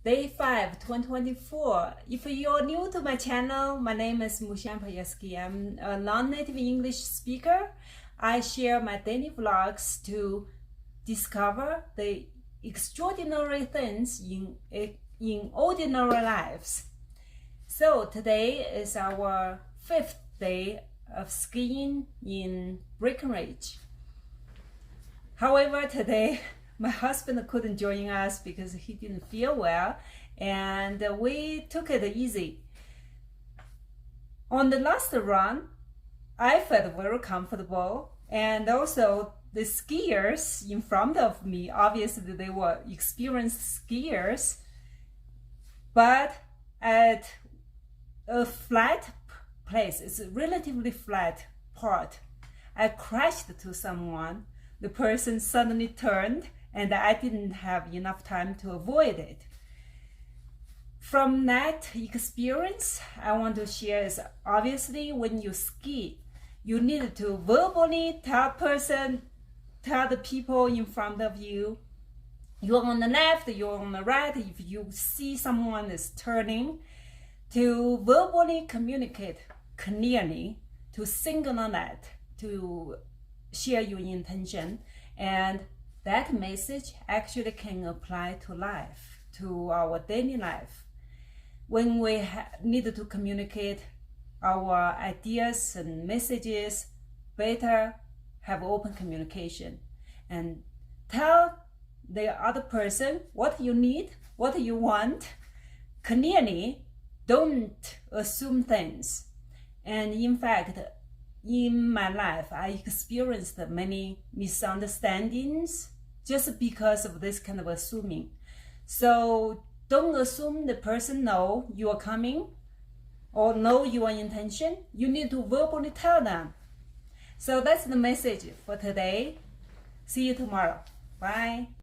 Day 5, 2024. If you're new to my channel, my name is Mushan Payeski. I'm a non-native English speaker. I share my daily vlogs to discover the extraordinary things in ordinary lives. So today is our 5th day of skiing in Breckenridge. However, today my husband couldn't join us because he didn't feel well, and we took it easy. On the last run, I felt very comfortable, and also the skiers in front of me, obviously they were experienced skiers, but at a flat place, it's a relatively flat part, I crashed to someone. The person suddenly turned and I didn't have enough time to avoid it. From that experience, I want to share is obviously when you ski, you need to verbally tell the people in front of you, you're on the left, you're on the right. If you see someone is turning, to verbally communicate clearly, to signal that, to share your intention, and that message actually can apply to life, to our daily life. When we need to communicate our ideas and messages, better have open communication and tell the other person what you need, what you want clearly. Don't assume things. And in fact, in my life, I experienced many misunderstandings just because of this kind of assuming. So don't assume the person know you are coming or know your intention. You need to verbally tell them. So that's the message for today. See you tomorrow. Bye.